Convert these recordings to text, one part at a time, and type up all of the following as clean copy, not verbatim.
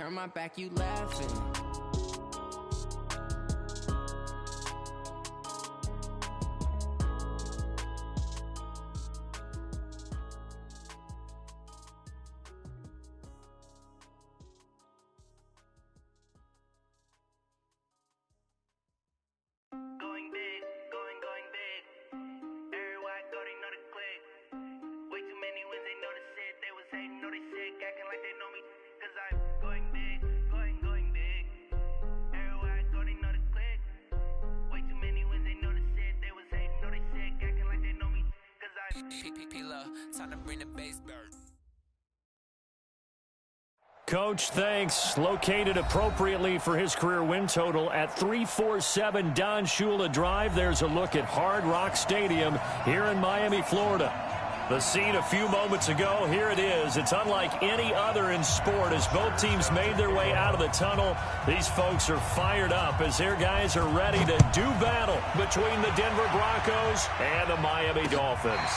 turn my back, you laughing. Coach, thanks. Located appropriately for his career win total at 347 Don Shula Drive. There's a look at Hard Rock Stadium here in Miami, Florida. The scene a few moments ago, here it is. It's unlike any other in sport as both teams made their way out of the tunnel. These folks are fired up as their guys are ready to do battle between the Denver Broncos and the Miami Dolphins.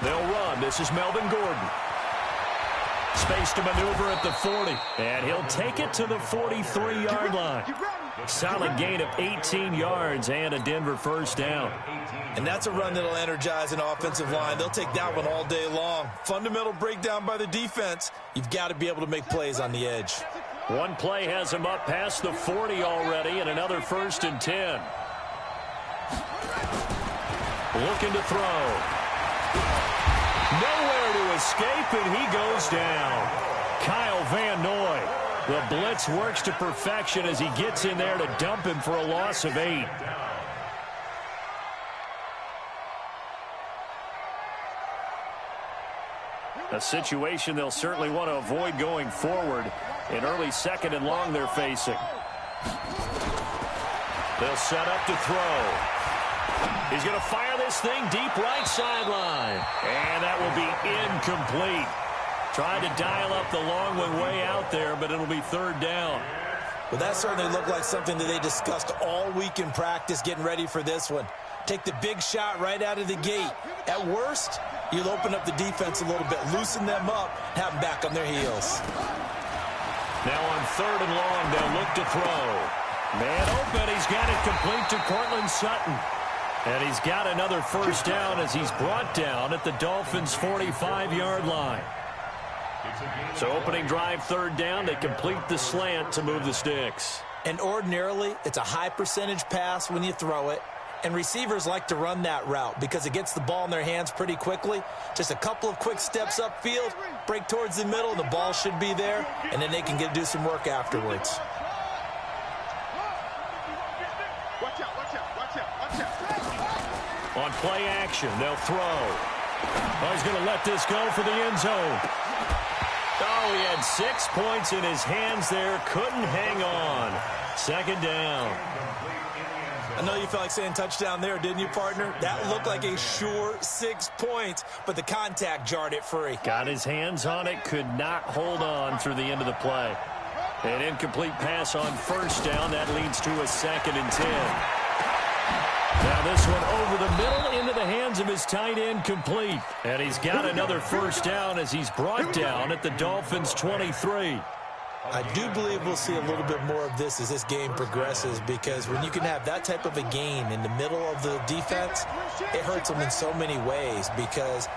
They'll run. This is Melvin Gordon. Space to maneuver at the 40. And he'll take it to the 43-yard line. Solid gain of 18 yards and a Denver first down. And that's a run that'll energize an offensive line. They'll take that one all day long. Fundamental breakdown by the defense. You've got to be able to make plays on the edge. One play has him up past the 40 already, and another 1st and 10. Looking to throw. Nowhere to escape, and he goes down. Kyle Van Noy. The blitz works to perfection as he gets in there to dump him for a loss of 8. A situation they'll certainly want to avoid going forward. An early 2nd and long they're facing. They'll set up to throw. He's going to fire this thing deep right sideline. And that will be incomplete. Tried to dial up the long one way out there, but it'll be 3rd down. Well, that certainly looked like something that they discussed all week in practice getting ready for this one. Take the big shot right out of the gate. At worst, you'll open up the defense a little bit, loosen them up, have them back on their heels. Now on 3rd and long, they'll look to throw. Man open, he's got it complete to Cortland Sutton. And he's got another first down as he's brought down at the Dolphins' 45-yard line. So opening drive 3rd down, they complete the slant to move the sticks. And ordinarily, it's a high percentage pass when you throw it. And receivers like to run that route because it gets the ball in their hands pretty quickly. Just a couple of quick steps upfield, break towards the middle, the ball should be there, and then they can do some work afterwards. On play action, they'll throw. Oh, he's going to let this go for the end zone. Oh, he had 6 points in his hands there. Couldn't hang on. 2nd down. I know you felt like saying touchdown there, didn't you, partner? That looked like a sure 6 points, but the contact jarred it free. Got his hands on it, could not hold on through the end of the play. An incomplete pass on 1st down. That leads to a 2nd and 10. Now this one over the middle into the hands of his tight end, complete. And he's got another first down as he's brought down at the Dolphins' 23. I do believe we'll see a little bit more of this as this game progresses, because when you can have that type of a gain in the middle of the defense, it hurts them in so many ways, because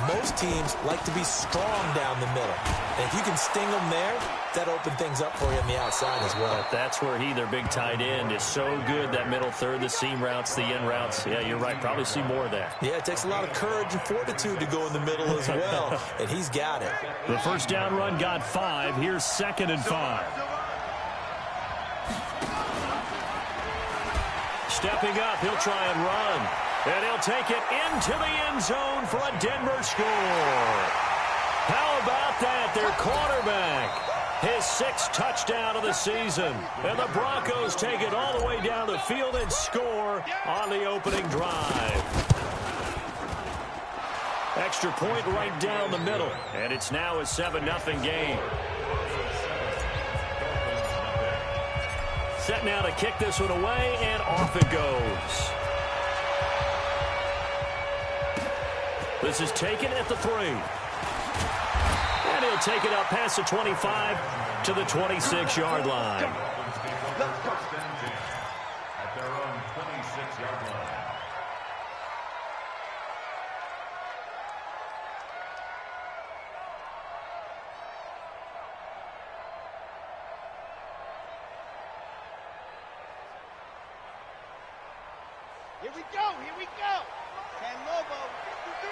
most teams like to be strong down the middle. And if you can sting them there, that opens things up for you on the outside as well. But that's where their big tight end, is so good, that middle third, the seam routes, the in routes. Yeah, you're right. Probably see more of that. Yeah, it takes a lot of courage and fortitude to go in the middle as well, and he's got it. The first down run got 5. Here's 2nd and 5. Stepping up, he'll try and run. And he'll take it into the end zone for a Denver score. How about that? Their quarterback, his 6th touchdown of the season. And the Broncos take it all the way down the field and score on the opening drive. Extra point right down the middle. And it's now a 7-0 game. Set now to kick this one away, and off it goes. This is taken at the 3. And he'll take it up past the 25 to the 26-yard line. At their own 26-yard line. Here we go, here we go. San Lobo, 53,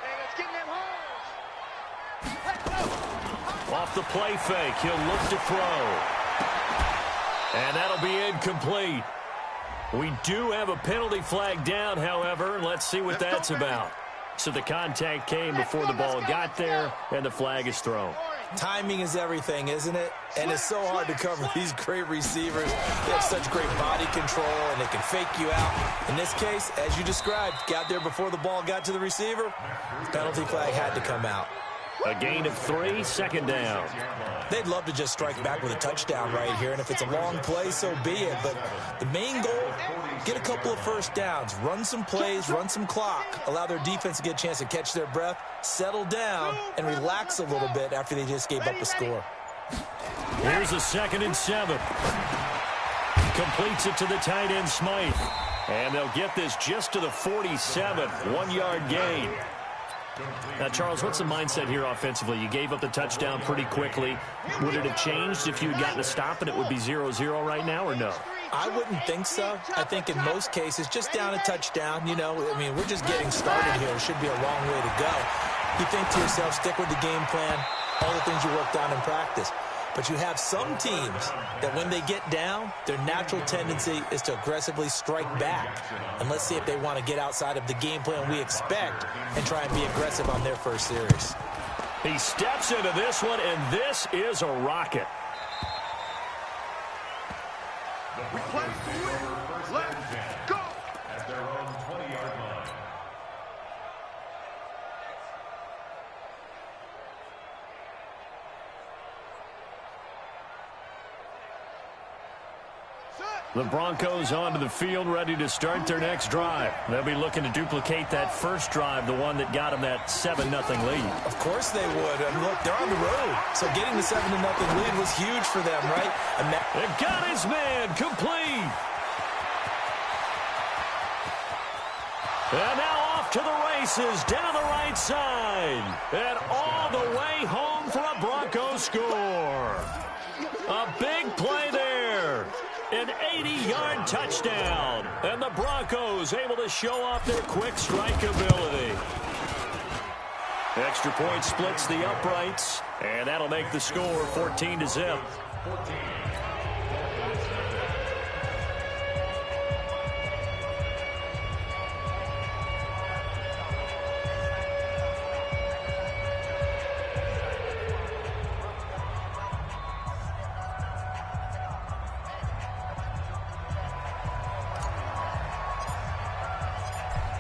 and it's getting them holes. Off the play fake, he'll look to throw. And that'll be incomplete. We do have a penalty flag down, however, and let's see what that's about. So the contact came before the ball got there, and the flag is thrown. Timing is everything, isn't it? And it's so hard to cover these great receivers. They have such great body control, and they can fake you out. In this case, as you described, got there before the ball got to the receiver. Penalty flag had to come out. A gain of 3, 2nd down. They'd love to just strike back with a touchdown right here, and if it's a long play, so be it. But the main goal, get a couple of first downs, run some plays, run some clock, allow their defense to get a chance to catch their breath, settle down, and relax a little bit after they just gave up a score. Here's a 2nd and 7. Completes it to the tight end, Smythe. And they'll get this just to the 47, 1-yard gain. Now, Charles, what's the mindset here offensively? You gave up the touchdown pretty quickly. Would it have changed if you had gotten a stop and it would be 0-0 right now, or no? I wouldn't think so. I think in most cases, just down a touchdown, you know, I mean, we're just getting started here. It should be a long way to go. You think to yourself, stick with the game plan, all the things you worked on in practice. But you have some teams that when they get down, their natural tendency is to aggressively strike back. And let's see if they want to get outside of the game plan we expect and try and be aggressive on their first series. He steps into this one, and this is a rocket. We play to win. Let's go. At their own 20-yard line. The Broncos onto the field, ready to start their next drive. They'll be looking to duplicate that first drive, the one that got them that 7-0 lead. Of course they would. And look, they're on the road. So getting the 7-0 lead was huge for them, right? And they got his man complete. And now off to the races, down the right side. And all the way home for a Broncos score. A big play there. An 80-yard touchdown. And the Broncos able to show off their quick strike ability. Extra point splits the uprights. And that'll make the score 14-0.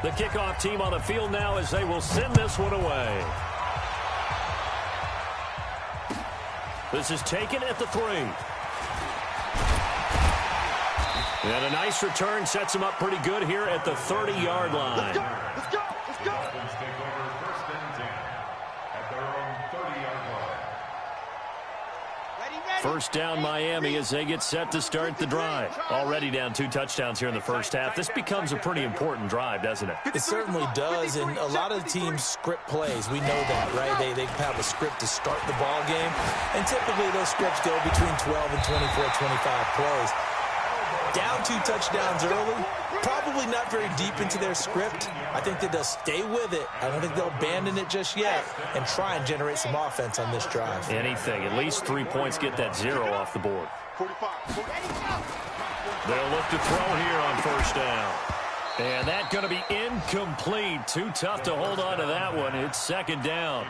The kickoff team on the field now as they will send this one away. This is taken at the 3. And a nice return sets them up pretty good here at the 30-yard line. Let's go, let's go, let's go. Dolphins take over 1st and 10 at their own 30-yard line. First down Miami as they get set to start the drive. Already down 2 touchdowns here in the first half. This becomes a pretty important drive, doesn't it? It certainly does, and a lot of the teams script plays. We know that, right? They have a script to start the ball game, and typically those scripts go between 12 and 24, 25 plays. Down 2 touchdowns early, probably not very deep into their script. I think that they'll stay with it. I don't think they'll abandon it just yet and try and generate some offense on this drive. Anything. At least 3 points, get that 0 off the board. They'll look to throw here on first down. And that's going to be incomplete. Too tough to hold on to that one. It's second down.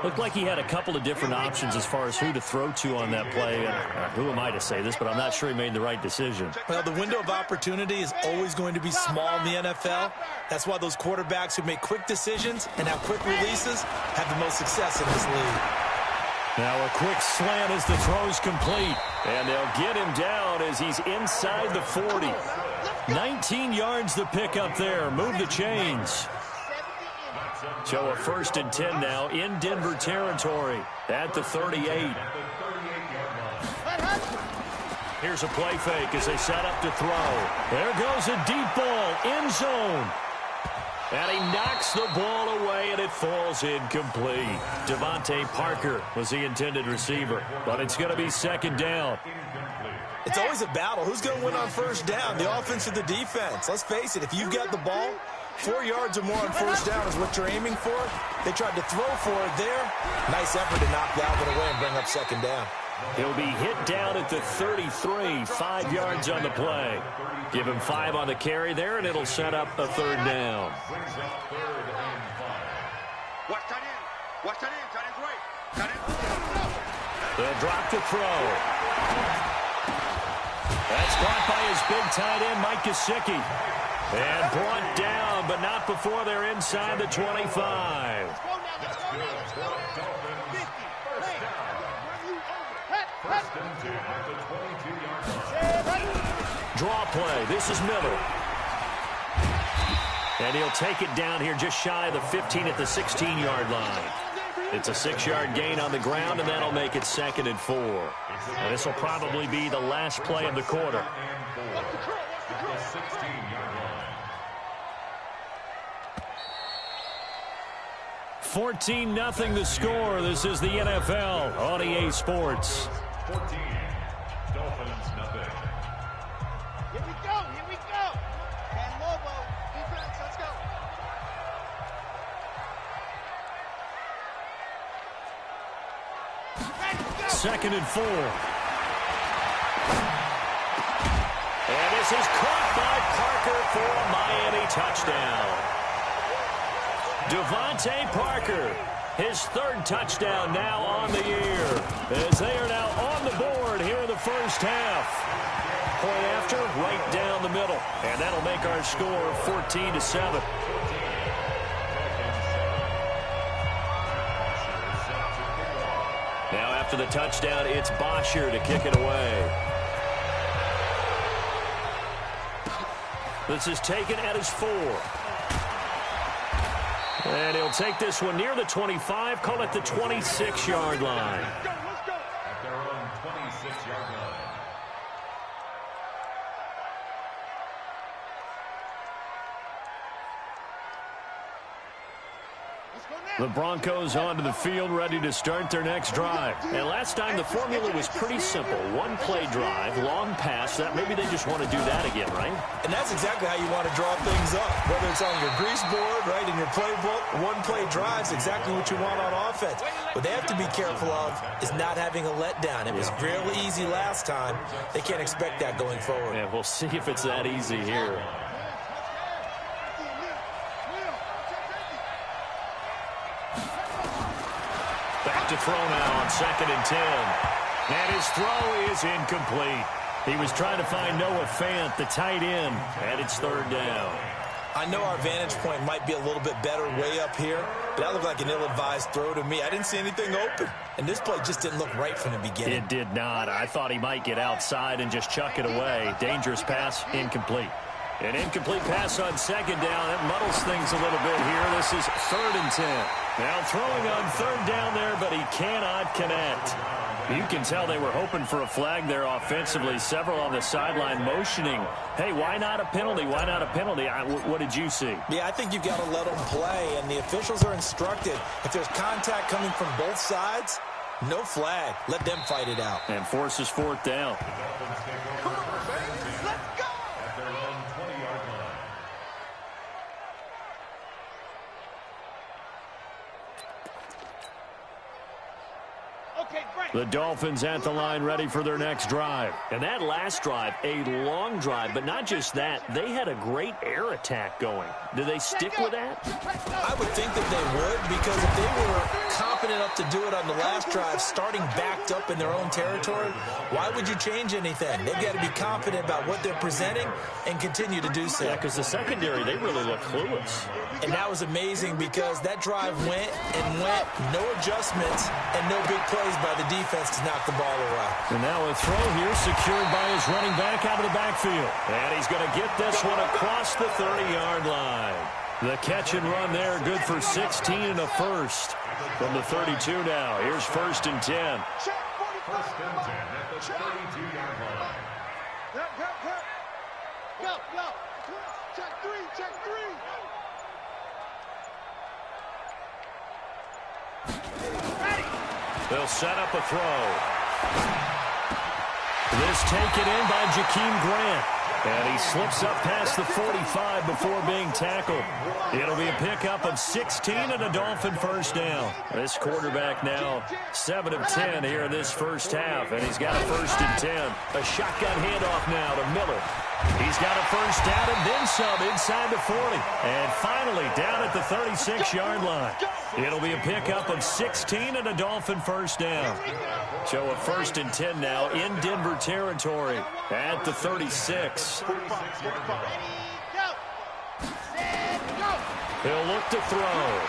Looked like he had a couple of different options as far as who to throw to on that play. Who am I to say this, but I'm not sure he made the right decision. Well, the window of opportunity is always going to be small in the NFL. That's why those quarterbacks who make quick decisions and have quick releases have the most success in this league. Now a quick slant as the throw's complete. And they'll get him down as he's inside the 40. 19 yards the pick up there. Move the chains. So a 1st and 10 now in Denver territory at the 38. Here's a play fake as they set up to throw. There goes a deep ball, end zone. And he knocks the ball away, and it falls incomplete. Devontae Parker was the intended receiver, but it's going to be second down. It's always a battle. Who's going to win on first down, the offense or the defense? Let's face it, if you've got the ball, 4 yards or more on first down is what you're aiming for. They tried to throw for it there. Nice effort to knock that one away and bring up second down. He'll be hit down at the 33, 5 yards on the play. Give him 5 on the carry there, and it'll set up a third down. They'll drop the throw. That's caught by his big tight end, Mike Gesicki. And brought down, but not before they're inside the 25. Draw play. This is Miller. And he'll take it down here just shy of the 15 at the 16-yard line. It's a 6-yard gain on the ground, and that'll make it 2nd and 4. And this will probably be the last play of the quarter. 14-0 the score. This is the NFL on EA Sports. 14. Dolphins, nothing. Here we go. Here we go. And Lobo, defense, let's go. Second and 4. And this is caught by Parker for a Miami touchdown. Devontae Parker, his 3rd touchdown now on the year, as they are now on the board here in the first half. Point after, right down the middle, and that'll make our score 14-7. Now after the touchdown, it's Bosher to kick it away. This is taken at his 4. And he'll take this one near the 25, call it the 26-yard line. At their own 26-yard line. The Broncos onto the field, ready to start their next drive. And last time, the formula was pretty simple. One-play drive, long pass. That maybe they just want to do that again, right? And that's exactly how you want to draw things up. Whether it's on your grease board, right, in your playbook, one-play drive's exactly what you want on offense. What they have to be careful of is not having a letdown. It was real easy last time. They can't expect that going forward. Yeah, we'll see if it's that easy here. Back to throw now on 2nd and 10. And his throw is incomplete. He was trying to find Noah Fant, the tight end, and it's 3rd down. I know our vantage point might be a little bit better way up here, but that looked like an ill-advised throw to me. I didn't see anything open, and this play just didn't look right from the beginning. It did not. I thought he might get outside and just chuck it away. Dangerous pass, incomplete. An incomplete pass on 2nd down. That muddles things a little bit here. This is 3rd and 10. Now throwing on 3rd down there, but he cannot connect. You can tell they were hoping for a flag there offensively. Several on the sideline motioning, hey, why not a penalty? Why not a penalty? What did you see? Yeah, I think you've got to let them play, and the officials are instructed. If there's contact coming from both sides, no flag. Let them fight it out. And forces 4th down. The Dolphins at the line ready for their next drive. And that last drive, a long drive, but not just that. They had a great air attack going. Do they stick with that? I would think that they would, because if they were confident enough to do it on the last drive, starting backed up in their own territory, why would you change anything? They've got to be confident about what they're presenting and continue to do so. Yeah, because the secondary, they really look clueless. And that was amazing because that drive went and went, no adjustments, and no big plays by the defense to knock the ball away. And now a throw here secured by his running back out of the backfield. And he's going to get this one across the 30-yard line. The catch and run there, good for 16 and a first. From the 32 now, here's 1st and 10. 1st and 10 at the 32-yard line. Go, go. Check three. They'll set up a throw. This taken in by Jakeem Grant. And he slips up past the 45 before being tackled. It'll be a pickup of 16 and a Dolphin first down. This quarterback now 7 of 10 here in this first half. And he's got a 1st and 10. A shotgun handoff now to Miller. He's got a first down and then some inside the 40. And finally down at the 36-yard line. It'll be a pickup of 16 and a Dolphin first down. So a 1st and 10 now in Denver territory at the 36. He'll look to throw.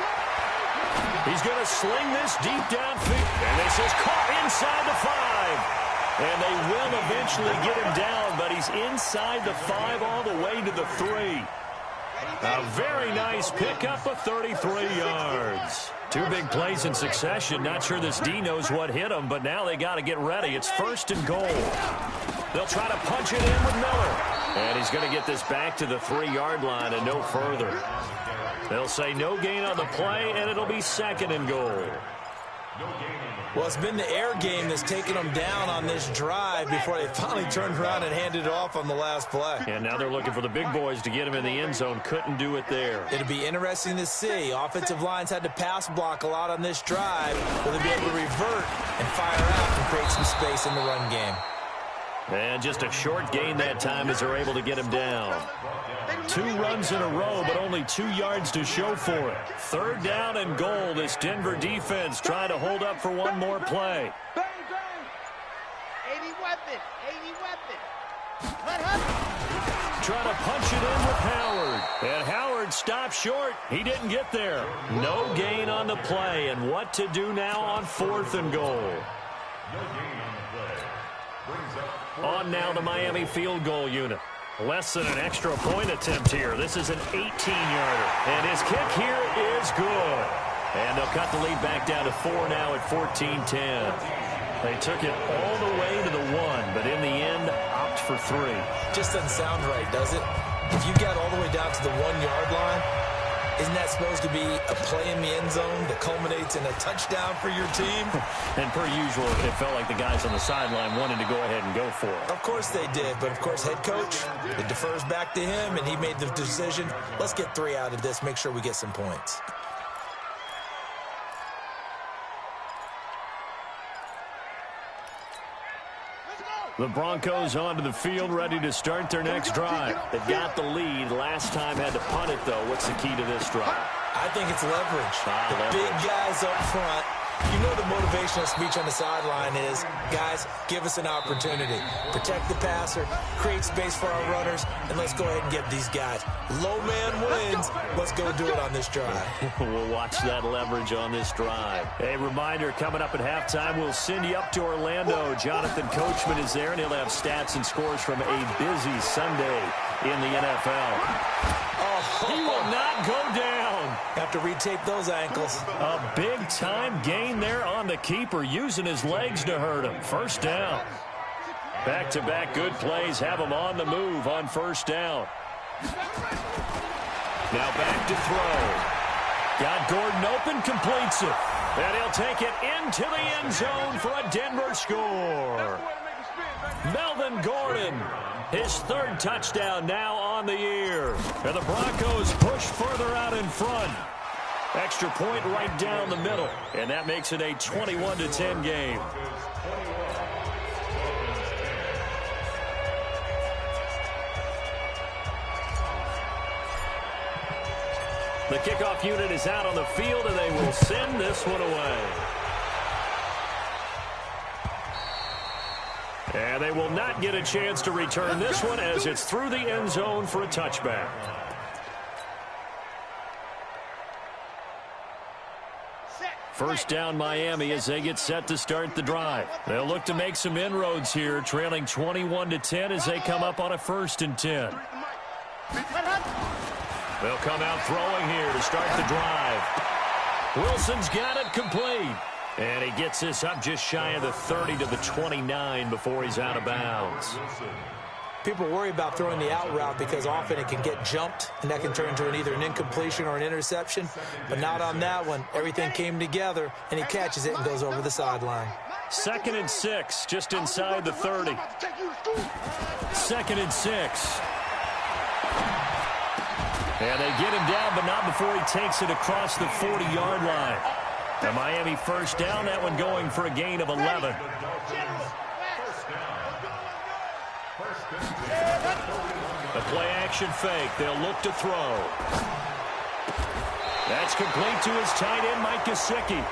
He's going to sling this deep downfield. And this is caught inside the 5. And they will eventually get him down, but he's inside the 5 all the way to the 3. A very nice pickup of 33 yards. 2 big plays in succession. Not sure this D knows what hit him, but now they got to get ready. It's 1st and goal. They'll try to punch it in with Miller. And he's going to get this back to the 3-yard line and no further. They'll say no gain on the play, and it'll be 2nd and goal. Well, it's been the air game that's taken them down on this drive before they finally turned around and handed it off on the last play. And now they're looking for the big boys to get him in the end zone. Couldn't do it there. It'll be interesting to see. Offensive lines had to pass block a lot on this drive. Will they be able to revert and fire out and create some space in the run game? And just a short gain that time as they're able to get him down. 2 runs in a row, but only 2 yards to show for it. 3rd down and goal. This Denver defense trying to hold up for one more play. 80 weapon. Trying to punch it in with Howard. And Howard stopped short. He didn't get there. No gain on the play. And what to do now on 4th and goal. On now the Miami field goal unit. Less than an extra point attempt here. This is an 18-yarder. And his kick here is good. And they'll cut the lead back down to 4 now at 14-10. They took it all the way to the 1, but in the end, opt for 3. Just doesn't sound right, does it? If you got all the way down to the 1-yard line, isn't that supposed to be a play in the end zone that culminates in a touchdown for your team? And per usual, it felt like the guys on the sideline wanted to go ahead and go for it. Of course they did, but of course head coach, it defers back to him, and he made the decision, let's get 3 out of this, make sure we get some points. The Broncos onto the field, ready to start their next drive. They've got the lead. Last time had to punt it, though. What's the key to this drive? I think it's leverage. The big guys up front. You know the motivational speech on the sideline is, guys, give us an opportunity. Protect the passer, create space for our runners, and let's go ahead and get these guys. Low man wins. Let's go do it on this drive. We'll watch that leverage on this drive. A reminder, coming up at halftime, we'll send you up to Orlando. Jonathan Coachman is there, and he'll have stats and scores from a busy Sunday in the NFL. He will not go down. Have to retape those ankles. A big-time gain there on the keeper, using his legs to hurt him. First down. Back-to-back good plays have him on the move on first down. Now back to throw. Got Gordon open, completes it. And he'll take it into the end zone for a Denver score. Melvin Gordon, his 3rd touchdown now on the year. And the Broncos push further out in front. Extra point right down the middle, and that makes it a 21-10 game. The kickoff unit is out on the field, and they will send this one away. And they will not get a chance to return this one as it's through the end zone for a touchback. First down Miami as they get set to start the drive. They'll look to make some inroads here, trailing 21-10 as they come up on a 1st and 10. They'll come out throwing here to start the drive. Wilson's got it complete. And he gets this up just shy of the 30 to the 29 before he's out of bounds. People worry about throwing the out route because often it can get jumped, and that can turn into either an incompletion or an interception. But not on that one. Everything came together, and he catches it and goes over the sideline. 2nd and 6, just inside the 30. 2nd and 6. And they get him down, but not before he takes it across the 40-yard line. The Miami first down, that one going for a gain of 11. The play-action fake. They'll look to throw. That's complete to his tight end, Mike Gesicki.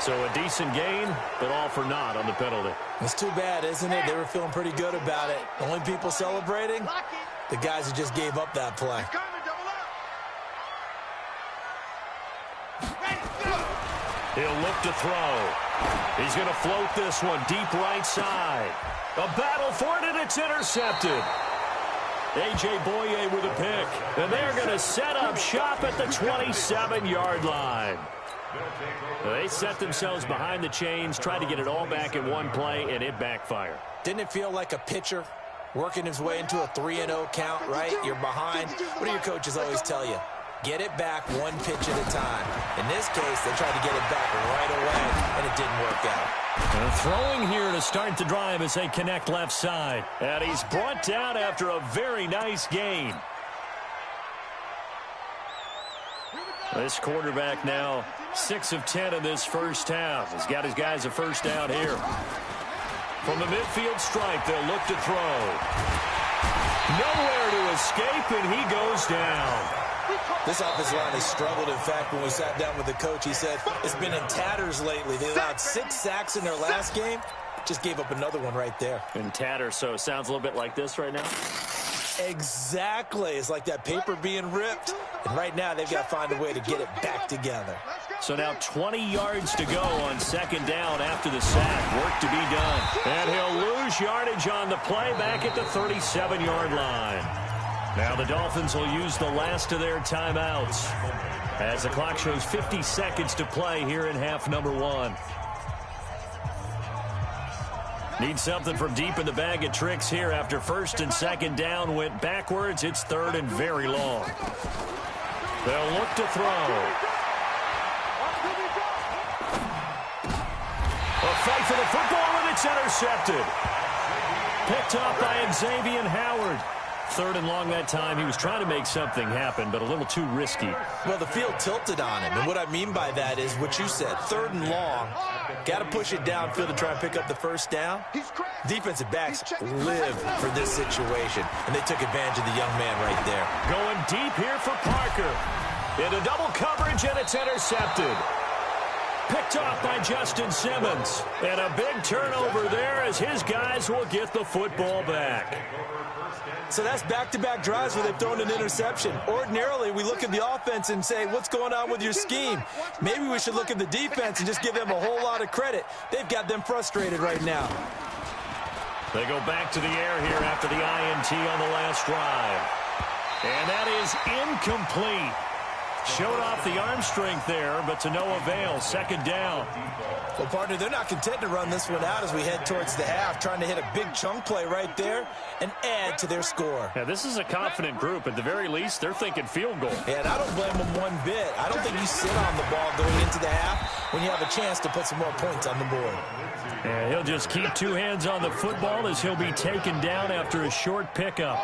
So a decent gain, but all for naught on the penalty. It's too bad, isn't it? They were feeling pretty good about it. The only people celebrating, the guys who just gave up that play. He'll look to throw. He's going to float this one deep right side. A battle for it, and it's intercepted. A.J. Boye with a pick. And they're going to set up shop at the 27-yard line. They set themselves behind the chains, tried to get it all back in one play, and it backfired. Didn't it feel like a pitcher working his way into a 3-0 count, right? You're behind. What do your coaches always tell you? Get it back one pitch at a time. In this case, they tried to get it back right away, and it didn't work out. And throwing here to start the drive as they connect left side. And he's brought down after a very nice gain. This quarterback now 6 of 10 in this first half. He's got his guys a first down here. From the midfield stripe, they'll look to throw. Nowhere to escape, and he goes down. This offensive line has struggled. In fact, when we sat down with the coach, he said it's been in tatters lately. They allowed 6 sacks in their last game. Just gave up another one right there. In tatters, so it sounds a little bit like this right now? Exactly. It's like that paper being ripped. And right now, they've got to find a way to get it back together. So now 20 yards to go on 2nd down after the sack. Work to be done. And he'll lose yardage on the play back at the 37-yard line. Now the Dolphins will use the last of their timeouts as the clock shows 50 seconds to play here in half number 1. Need something from deep in the bag of tricks here after 1st and 2nd down went backwards. It's 3rd and very long. They'll look to throw. A fight for the football, and it's intercepted. Picked up by Xavier Howard. 3rd and long that time. He was trying to make something happen, but a little too risky. Well, the field tilted on him, and what I mean by that is what you said. 3rd and long. Got to push it downfield to try and pick up the first down. Defensive backs live for this situation, and they took advantage of the young man right there. Going deep here for Parker. Into double coverage, and it's intercepted. Picked off by Justin Simmons. And a big turnover there as his guys will get the football back. So that's back-to-back drives where they've thrown an interception. Ordinarily, we look at the offense and say, what's going on with your scheme? Maybe we should look at the defense and just give them a whole lot of credit. They've got them frustrated right now. They go back to the air here after the INT on the last drive. And that is incomplete. Showed off the arm strength there, but to no avail. 2nd down. Well, partner, they're not content to run this one out as we head towards the half, trying to hit a big chunk play right there and add to their score. Yeah, this is a confident group. At the very least, they're thinking field goal. Yeah, and I don't blame them one bit. I don't think you sit on the ball going into the half when you have a chance to put some more points on the board. And he'll just keep 2 hands on the football as he'll be taken down after a short pickup.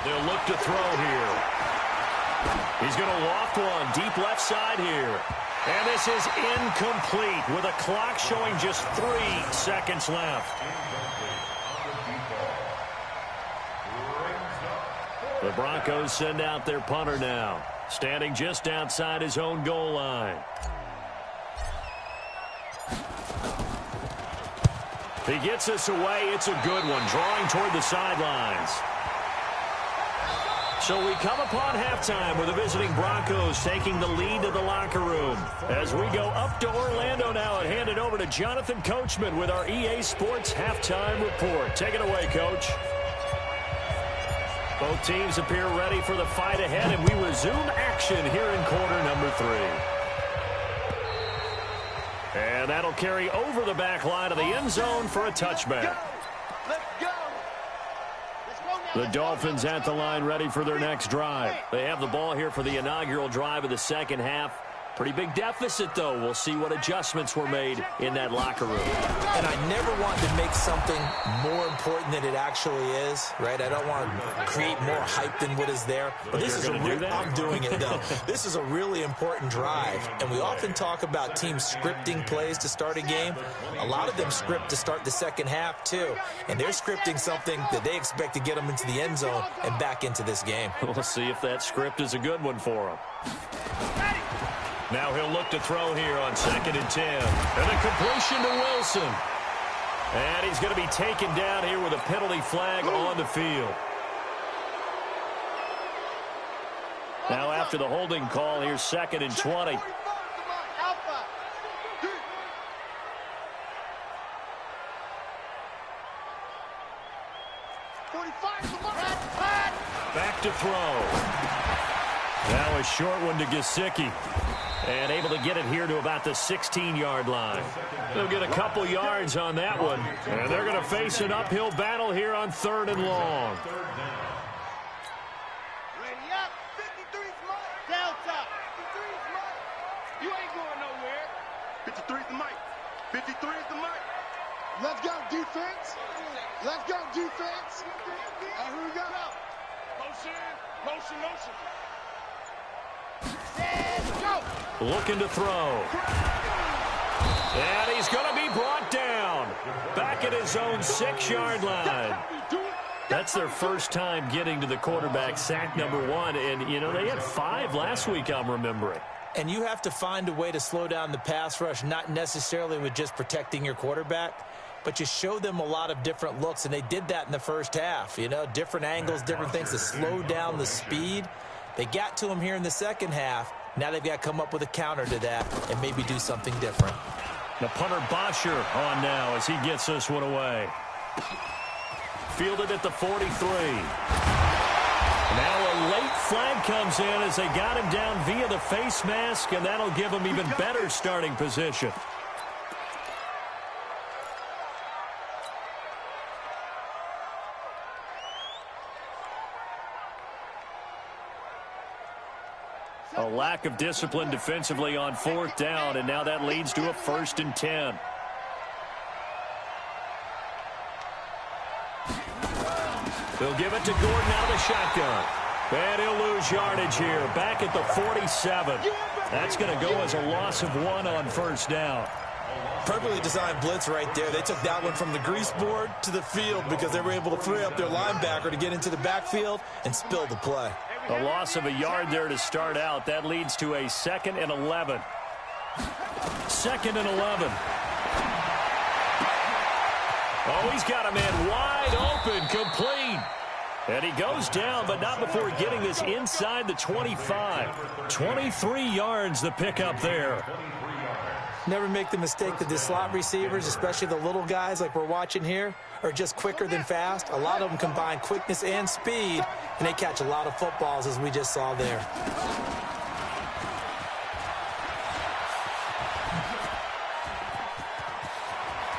They'll he'll look to throw here. He's going to loft one deep left side here. And this is incomplete with a clock showing just 3 seconds left. The Broncos send out their punter now, standing just outside his own goal line. He gets us away. It's a good one, drawing toward the sidelines. So we come upon halftime with the visiting Broncos taking the lead to the locker room. As we go up to Orlando now and hand it over to Jonathan Coachman with our EA Sports Halftime Report. Take it away, Coach. Both teams appear ready for the fight ahead, and we resume action here in quarter number 3. And that'll carry over the back line of the end zone for a touchback. The Dolphins at the line ready for their next drive. They have the ball here for the inaugural drive of the second half. Pretty big deficit, though. We'll see what adjustments were made in that locker room. And I never want to make something more important than it actually is, right? I don't want to create more hype than what is there. But this is I'm doing it, though. This is a really important drive. And we often talk about teams scripting plays to start a game. A lot of them script to start the second half, too. And they're scripting something that they expect to get them into the end zone and back into this game. We'll see if that script is a good one for them. Now he'll look to throw here on 2nd and 10. And a completion to Wilson. And he's going to be taken down here with a penalty flag on the field. Now after the holding call, here's 2nd and 20. Back to throw. Now a short one to Gesicki. And able to get it here to about the 16-yard line. They'll get a couple yards on that one. And they're going to face an uphill battle here on 3rd and long. Ready up. 53's Mike. Delta. 53's Mike. You ain't going nowhere. 53's the Mike. 53's the Mike. Let's go, defense. Let's go, defense. Here we go. Motion, motion, motion. Looking to throw. And he's going to be brought down. Back at his own 6-yard line. That's their first time getting to the quarterback, sack number 1. And, you know, they had 5 last week, I'm remembering. And you have to find a way to slow down the pass rush, not necessarily with just protecting your quarterback, but you show them a lot of different looks, and they did that in the first half. You know, different angles, different things to slow down the speed. They got to him here in the second half. Now they've got to come up with a counter to that and maybe do something different. The punter Bosher on now as he gets this one away. Fielded at the 43. Now a late flag comes in as they got him down via the face mask, and that'll give him even better starting position. A lack of discipline defensively on 4th down, and now that leads to a 1st and 10. They'll give it to Gordon out of the shotgun. And he'll lose yardage here, back at the 47. That's going to go as a loss of 1 on 1st down. Perfectly designed blitz right there. They took that one from the grease board to the field because they were able to free up their linebacker to get into the backfield and spill the play. A loss of a yard there to start out. That leads to a 2nd and 11. 2nd and 11. Oh, he's got a man wide open, complete. And he goes down, but not before getting this inside the 25. 23 yards the pickup there. Never make the mistake that the slot receivers, especially the little guys like we're watching here, are just quicker than fast. A lot of them combine quickness and speed, and they catch a lot of footballs, as we just saw there.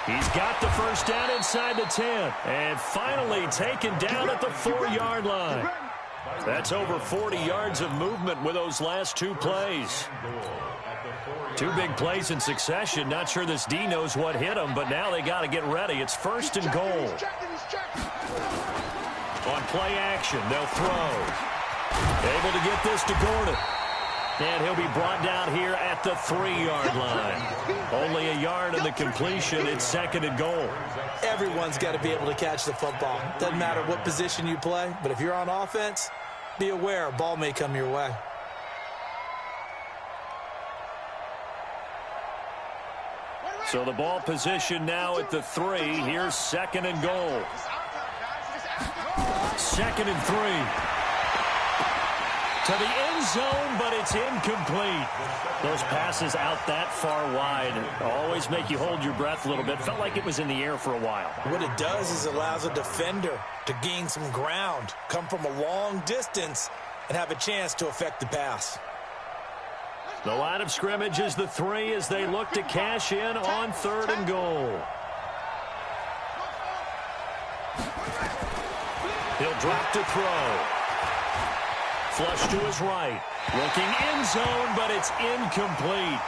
He's got the first down inside the 10, and finally taken down at the 4-yard line. That's over 40 yards of movement with those last 2 plays. 2 big plays in succession. Not sure this D knows what hit him, but now they got to get ready. It's 1st and goal. On play action. They'll throw. Able to get this to Gordon. And he'll be brought down here at the 3-yard line. Only a yard in the completion. It's 2nd and goal. Everyone's got to be able to catch the football. Doesn't matter what position you play, but if you're on offense, be aware a ball may come your way. So the ball position now at the 3. Here's 2nd and goal. 2nd and 3. To the end zone, but it's incomplete. Those passes out that far wide always make you hold your breath a little bit. Felt like it was in the air for a while. What it does is it allows a defender to gain some ground, come from a long distance, and have a chance to affect the pass. The line of scrimmage is the 3 as they look to cash in on 3rd and goal. He'll drop to throw. Flush to his right. Looking end zone, but it's incomplete.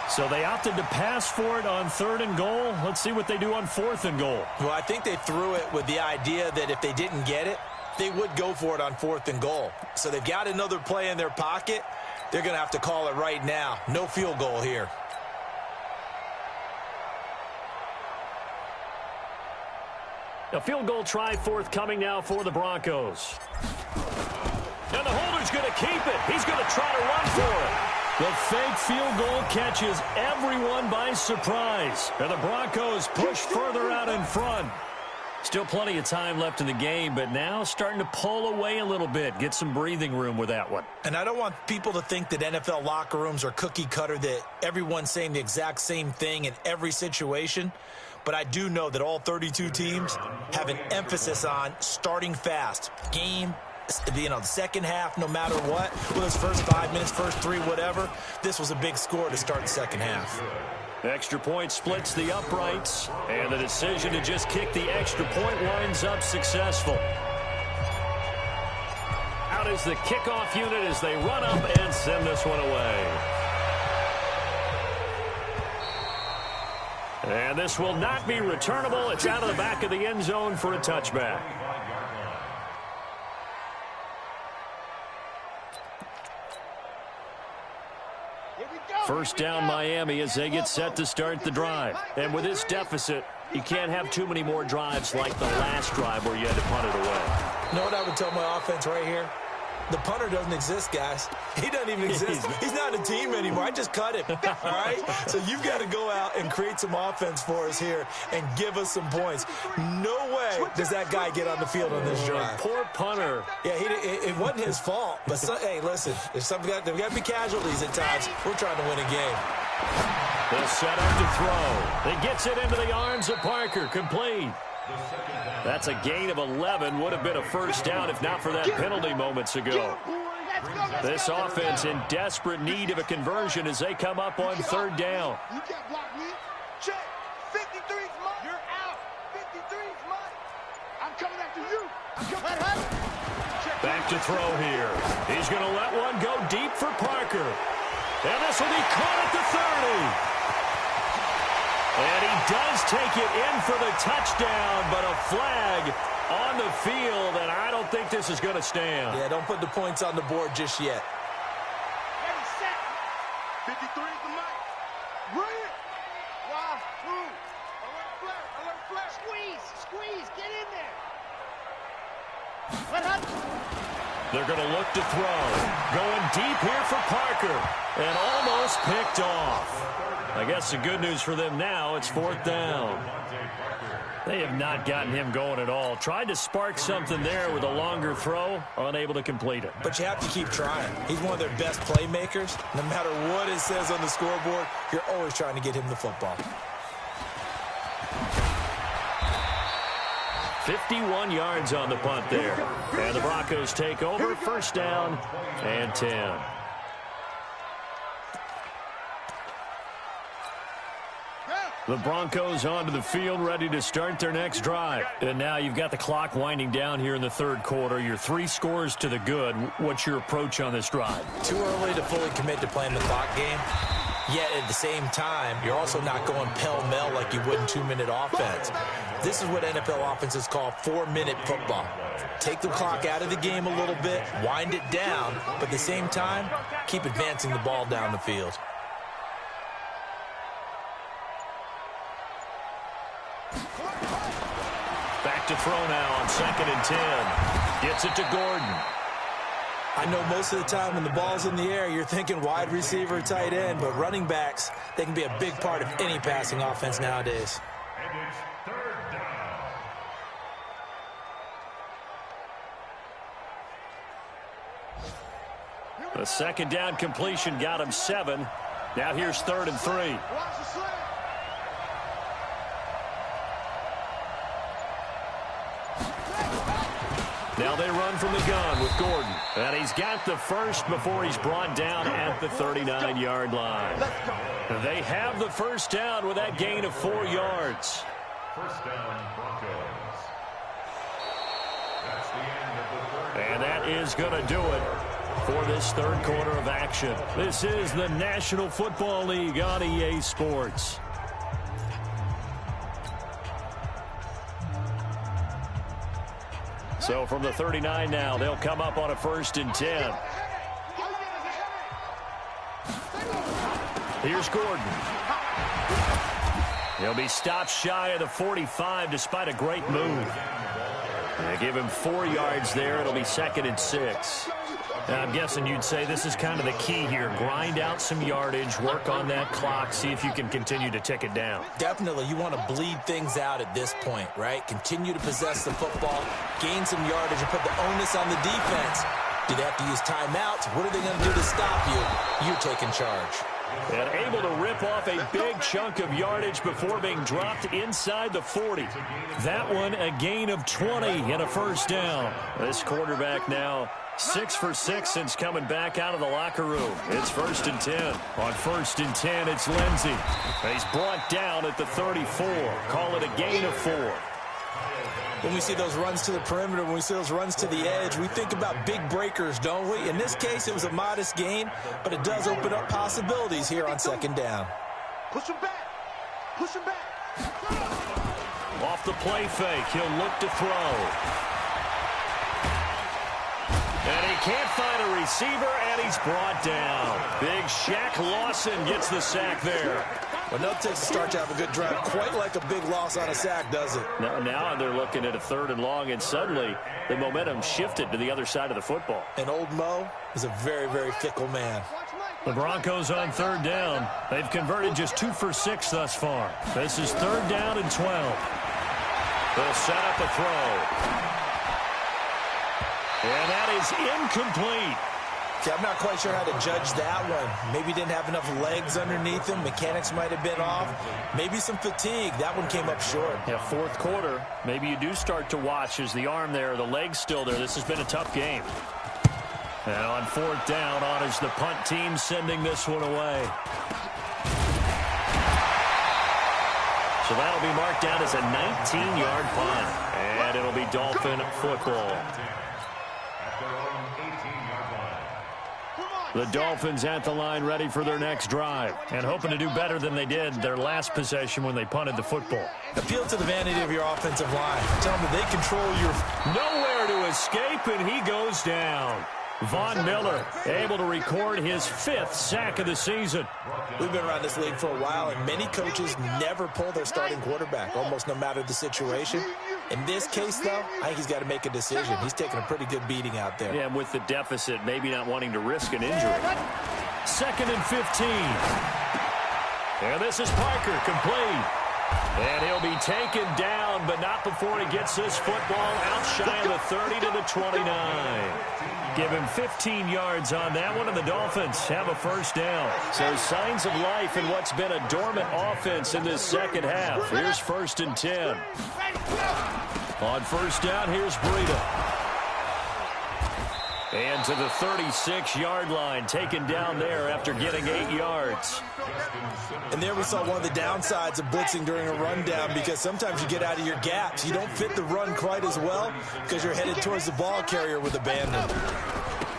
So they opted to pass for it on 3rd and goal. Let's see what they do on 4th and goal. Well, I think they threw it with the idea that if they didn't get it, they would go for it on 4th and goal. So they've got another play in their pocket. They're going to have to call it right now. No field goal here. A field goal try forthcoming now for the Broncos. And the holder's going to keep it. He's going to try to run for it. The fake field goal catches everyone by surprise. And the Broncos push further out in front. Still plenty of time left in the game, but now starting to pull away a little bit. Get some breathing room with that one. And I don't want people to think that NFL locker rooms are cookie cutter, that everyone's saying the exact same thing in every situation. But I do know that all 32 teams have an emphasis on starting fast. Game, the second half, no matter what, whether it's first 5 minutes, first 3, whatever, this was a big score to start the second half. Extra point splits the uprights, and the decision to just kick the extra point winds up successful. Out is the kickoff unit as they run up and send this one away. And this will not be returnable. It's out of the back of the end zone for a touchback. First down Miami as they get set to start the drive. And with this deficit, you can't have too many more drives like the last drive where you had to punt it away. You know what I would tell my offense right here? The punter doesn't exist, guys. He doesn't even exist. He's not a team anymore. I just cut him, all right? So you've got to go out and create some offense for us here and give us some points. No way does that guy get on the field on this drive. Poor punter. Yeah, it wasn't his fault. But, hey, listen, there's got to be casualties at times. We're trying to win a game. They'll set up to throw. He gets it into the arms of Parker. Complete. That's a gain of 11. Would have been a first down if not for that penalty moments ago. This offense in desperate need of a conversion as they come up on 3rd down. You can't block me. Check. 53's mine. You're out. 53's mine. I'm coming after you. I'm coming. Back to throw here. He's going to let one go deep for Parker. And this will be caught at the 30. And he does take it in for the touchdown, but a flag on the field, and I don't think this is going to stand. Yeah, don't put the points on the board just yet. Ready, set. 53 is the mic. Bring it. Wow, two. Alert flash. Squeeze. Get in there. What happened? They're going to look to throw. Going deep here for Parker, and almost picked off. I guess the good news for them now, it's 4th down. They have not gotten him going at all. Tried to spark something there with a longer throw, unable to complete it. But you have to keep trying. He's one of their best playmakers. No matter what it says on the scoreboard, you're always trying to get him the football. 51 yards on the punt there. And the Broncos take over, first down and 10. The Broncos onto the field, ready to start their next drive. And now you've got the clock winding down here in the 3rd quarter. You're 3 scores to the good. What's your approach on this drive? Too early to fully commit to playing the clock game. Yet at the same time, you're also not going pell-mell like you would in 2-minute offense. This is what NFL offenses call 4-minute football. Take the clock out of the game a little bit, wind it down, but at the same time, keep advancing the ball down the field. Back to throw now on 2nd and 10. Gets it to Gordon. I know most of the time when the ball's in the air, you're thinking wide receiver, tight end, but running backs, they can be a big part of any passing offense nowadays. And it's 3rd down. The 2nd down completion got him 7. Now here's 3rd and 3. Now they run from the gun with Gordon. And he's got the first before he's brought down at the 39-yard line. They have the first down with that gain of 4 yards. First down, Broncos. That's the end of the 3rd. And that is going to do it for this 3rd quarter of action. This is the National Football League on EA Sports. So from the 39 now, they'll come up on a 1st and 10. Here's Gordon. He'll be stopped shy of the 45 despite a great move. They give him 4 yards there. It'll be 2nd and 6. Now, I'm guessing you'd say this is kind of the key here. Grind out some yardage, work on that clock, see if you can continue to tick it down. Definitely, you want to bleed things out at this point, right? Continue to possess the football, gain some yardage, and put the onus on the defense. Do they have to use timeouts? What are they going to do to stop you? You're taking charge. And able to rip off a big chunk of yardage before being dropped inside the 40. That one, a gain of 20 and a first down. This quarterback now 6 for 6 since coming back out of the locker room. It's 1st and 10. On 1st and 10, it's Lindsey. He's brought down at the 34. Call it a gain of 4. When we see those runs to the perimeter, when we see those runs to the edge, we think about big breakers, don't we? In this case, it was a modest gain, but it does open up possibilities here on 2nd down. Push him back. Push him back. Off the play fake, he'll look to throw. And he can't find a receiver, and he's brought down. Big Shaq Lawson gets the sack there. Well, no takes to start to have a good drive. Quite like a big loss on a sack, does it? Now they're looking at a 3rd and long, and suddenly the momentum shifted to the other side of the football. And old Mo is a very, very fickle man. The Broncos on 3rd down. They've converted just 2 for 6 thus far. This is 3rd down and 12. They'll set up a throw. And that is incomplete. See, I'm not quite sure how to judge that one. Maybe didn't have enough legs underneath him. Mechanics might have been off. Maybe some fatigue. That one came up short. Yeah, 4th quarter. Maybe you do start to watch as the arm there, the leg's still there. This has been a tough game. And on 4th down, on is the punt team sending this one away. So that'll be marked down as a 19-yard punt. And it'll be Dolphin football. The Dolphins at the line ready for their next drive and hoping to do better than they did their last possession when they punted the football. Appeal to the vanity of your offensive line. Tell them they control your... Nowhere to escape, and he goes down. Von Miller able to record his 5th sack of the season. We've been around this league for a while, and many coaches never pull their starting quarterback, almost no matter the situation. In this case, though, I think he's got to make a decision. He's taking a pretty good beating out there. Yeah, with the deficit, maybe not wanting to risk an injury. 2nd and 15. And this is Parker, complete. And he'll be taken down, but not before he gets this football out shy of the 30 to the 29. Give him 15 yards on that one, and the Dolphins have a first down. So signs of life in what's been a dormant offense in this second half. Here's 1st and 10. On 1st down, here's Breida. And to the 36-yard line, taken down there after getting 8 yards. And there we saw one of the downsides of blitzing during a rundown, because sometimes you get out of your gaps. You don't fit the run quite as well because you're headed towards the ball carrier with abandon.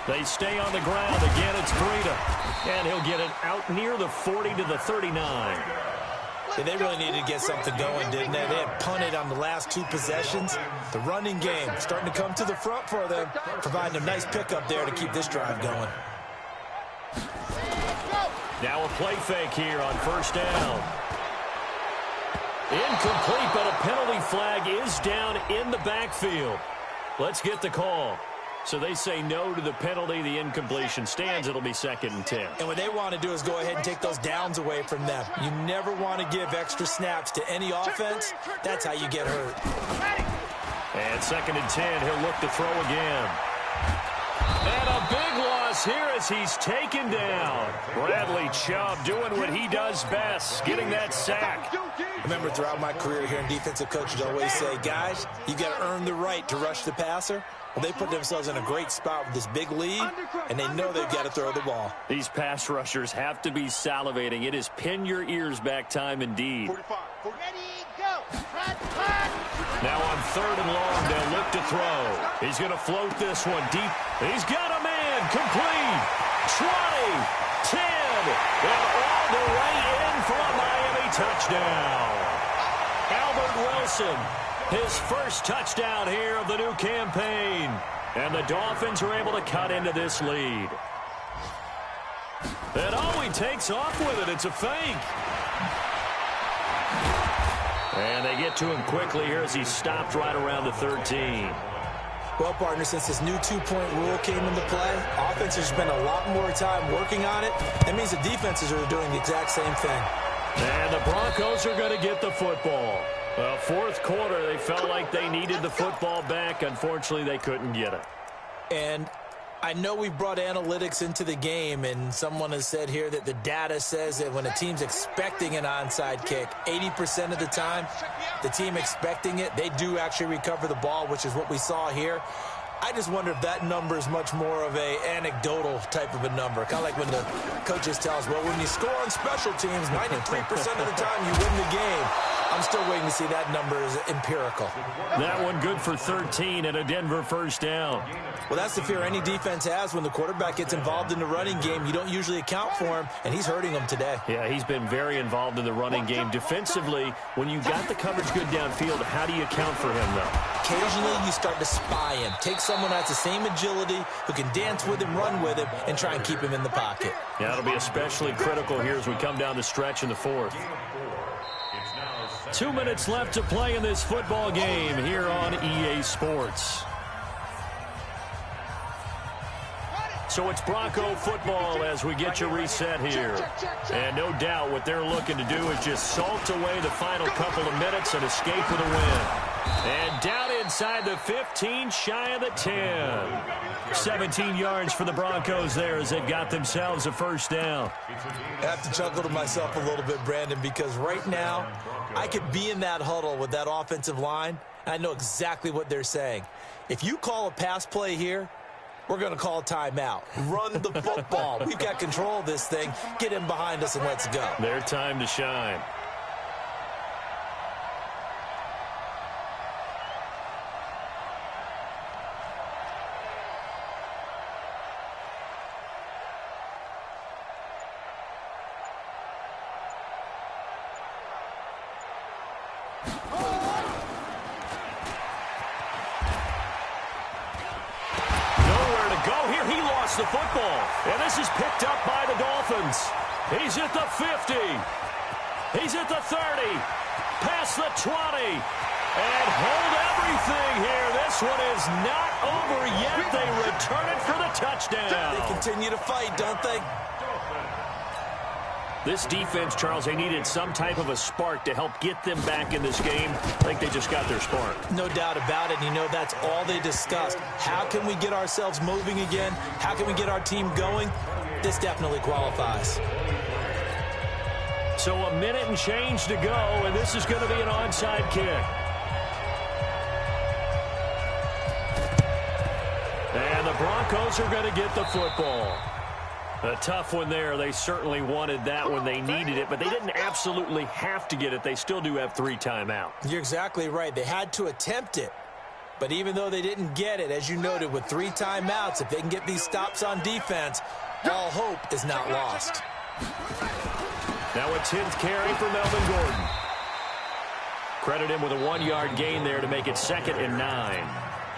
They stay on the ground. Again, it's Breida. And he'll get it out near the 40 to the 39. Yeah, they really needed to get something going, didn't they? They had punted on the last 2 possessions. The running game starting to come to the front for them, providing a nice pickup there to keep this drive going. Now a play fake here on first down. Incomplete, but a penalty flag is down in the backfield. Let's get the call. So they say no to the penalty. The incompletion stands. It'll be 2nd and 10. And what they want to do is go ahead and take those downs away from them. You never want to give extra snaps to any offense. That's how you get hurt. And 2nd and 10. He'll look to throw again. And a big loss here as he's taken down. Bradley Chubb doing what he does best, getting that sack. I remember throughout my career here in defensive coaches always say, guys, you got to earn the right to rush the passer. Well, they put themselves in a great spot with this big lead, and they know they've got to throw the ball. These pass rushers have to be salivating. It is pin your ears back time indeed. Ready, go. Now on 3rd and long, they'll look to throw. He's going to float this one deep. He's got a man. Complete. 20, 10, and all the way in for a Miami touchdown. Albert Wilson, his first touchdown here of the new campaign. And the Dolphins are able to cut into this lead. And oh, he takes off with it. It's a fake. And they get to him quickly here as he stopped right around the 13. Well, partner, since this new 2-point rule came into play, offenses spend a lot more time working on it. That means the defenses are doing the exact same thing. And the Broncos are going to get the football. Well, 4th quarter, they felt like they needed the football back. Unfortunately, they couldn't get it. And I know we brought analytics into the game, and someone has said here that the data says that when a team's expecting an onside kick, 80% of the time, the team expecting it, they do actually recover the ball, which is what we saw here. I just wonder if that number is much more of a anecdotal type of a number. Kind of like when the coaches tell us, well, when you score on special teams, 93% of the time you win the game. I'm still waiting to see that number is empirical. That one good for 13 and a Denver first down. Well, that's the fear any defense has when the quarterback gets involved in the running game. You don't usually account for him, and he's hurting them today. Yeah, he's been very involved in the running game. Defensively, when you got the coverage good downfield, how do you account for him, though? Occasionally, you start to spy him. Take someone that has the same agility, who can dance with him, run with him, and try and keep him in the pocket. Yeah, that'll be especially critical here as we come down the stretch in the 4th. 2 minutes left to play in this football game here on EA Sports. So it's Bronco football as we get you reset here. And no doubt what they're looking to do is just salt away the final couple of minutes and escape with a win. And down inside the 15, shy of the 10. 17 yards for the Broncos there as they got themselves a first down. I have to chuckle to myself a little bit, Brandon, because right now I could be in that huddle with that offensive line, and I know exactly what they're saying. If you call a pass play here, we're going to call timeout. Run the football. We've got control of this thing. Get him behind us and let's go. Their time to shine. The football, and this is picked up by the Dolphins. He's at the 50. He's at the 30. Past the 20. And hold everything here. This one is not over yet. They return it for the touchdown. They continue to fight, don't they? This defense, Charles, they needed some type of a spark to help get them back in this game. I think they just got their spark. No doubt about it. You know, that's all they discussed. How can we get ourselves moving again? How can we get our team going? This definitely qualifies. So a minute and change to go, and this is going to be an onside kick. And the Broncos are going to get the football. A tough one there. They certainly wanted that when they needed it, but they didn't absolutely have to get it. They still do have 3 timeouts. You're exactly right. They had to attempt it. But even though they didn't get it, as you noted, with 3 timeouts, if they can get these stops on defense, all hope is not lost. Now a 10th carry for Melvin Gordon. Credit him with a 1-yard gain there to make it 2nd and 9.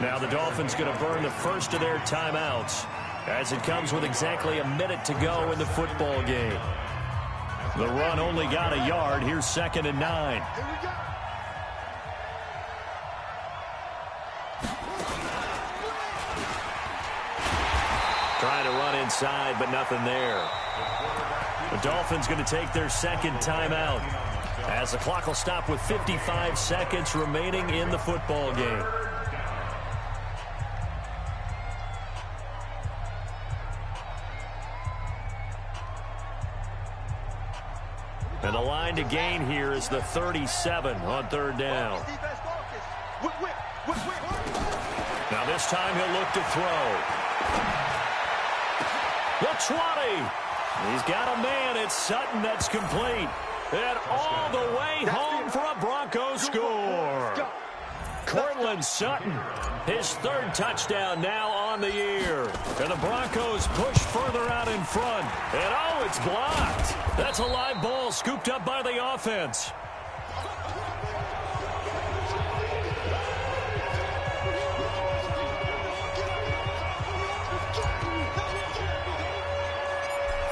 Now the Dolphins going to burn the first of their timeouts as it comes with exactly a minute to go in the football game. The run only got a yard. Here's 2nd and 9. Trying to run inside, but nothing there. The Dolphins going to take their second timeout as the clock will stop with 55 seconds remaining in the football game. And the line to gain here is the 37 on 3rd down. Now this time he'll look to throw. The 20. He's got a man. It's Sutton that's complete. And all the way home for a Broncos score. Cortland Sutton, his 3rd touchdown now on the year. And the Broncos push further out in front. And oh, it's blocked. That's a live ball scooped up by the offense.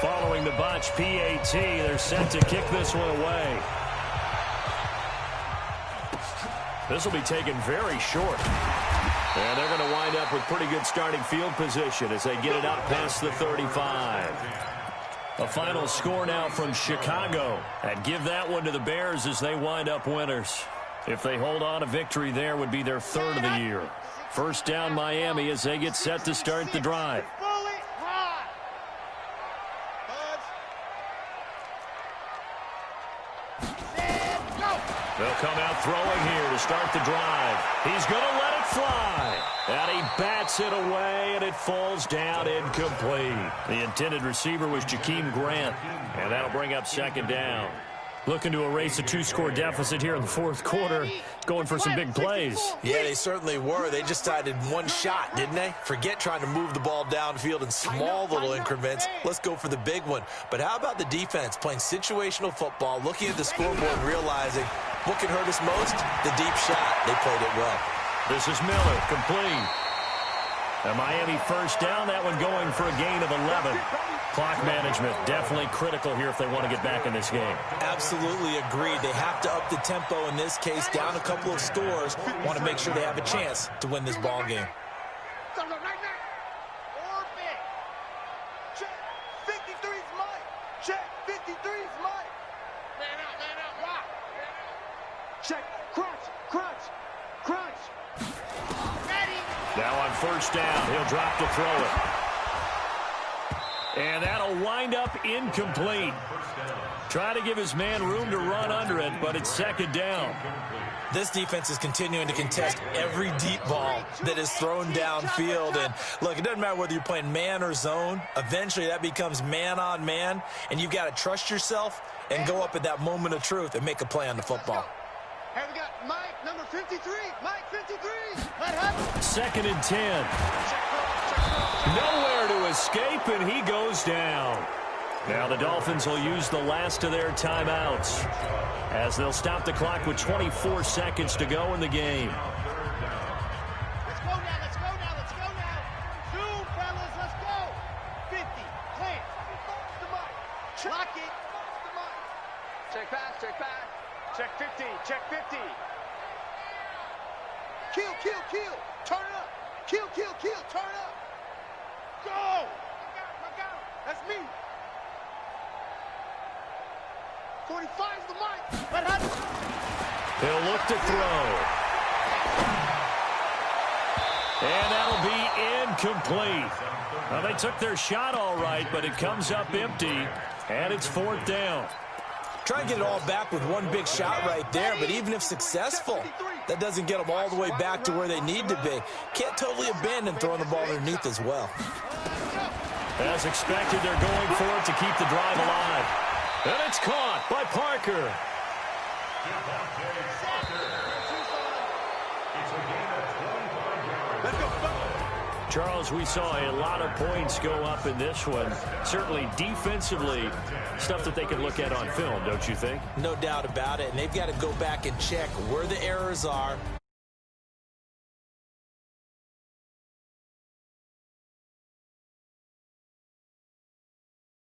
Following the botch PAT, they're set to kick this one away. This will be taken very short. And they're going to wind up with pretty good starting field position as they get it up past the 35. A final score now from Chicago. And give that one to the Bears as they wind up winners. If they hold on, a victory there would be their 3rd of the year. First down Miami as they get set to start the drive. They'll come out throwing here to start the drive. He's going to let it fly. And he bats it away, and it falls down incomplete. The intended receiver was Jakeem Grant, and that'll bring up 2nd down. Looking to erase a 2-score deficit here in the 4th quarter. Going for some big plays. Yeah, they certainly were. They just decided one shot, didn't they? Forget trying to move the ball downfield in small little increments. Let's go for the big one. But how about the defense playing situational football, looking at the scoreboard and realizing what can hurt us most? The deep shot. They played it well. This is Miller, complete. A Miami first down, that one going for a gain of 11. Clock management definitely critical here if they want to get back in this game. Absolutely agreed. They have to up the tempo in this case, down a couple of scores. Want to make sure they have a chance to win this ball game. Check 53's Mike. Check 53's Mike. Man out, rock. Check, crunch. Now on first down, he'll drop to throw it. And that'll wind up incomplete. Try to give his man room to run under it, but it's 2nd down. This defense is continuing to contest every deep ball that is thrown downfield. And look, it doesn't matter whether you're playing man or zone. Eventually that becomes man on man, and you've got to trust yourself and go up at that moment of truth and make a play on the football. Hey, we got Mike, number 53. Mike, 53. What happened? 2nd and 10. Nowhere to escape, and he goes down. Now the Dolphins will use the last of their timeouts as they'll stop the clock with 24 seconds to go in the game. Let's go now. Zoom, fellas, let's go. 50, clear. Lock it. Check pass. Check 50. Kill. Turn it up. Kill. Turn it up. Go. I got him. That's me. 45's the mic. What happened? He'll look to throw. And that'll be incomplete. Well, they took their shot all right, but it comes up empty, and it's 4th down. Try and get it all back with one big shot right there, but even if successful, that doesn't get them all the way back to where they need to be. Can't totally abandon throwing the ball underneath as well. As expected, they're going for it to keep the drive alive. And it's caught by Parker. Charles, we saw a lot of points go up in this one. Certainly defensively, stuff that they can look at on film, don't you think? No doubt about it. And they've got to go back and check where the errors are,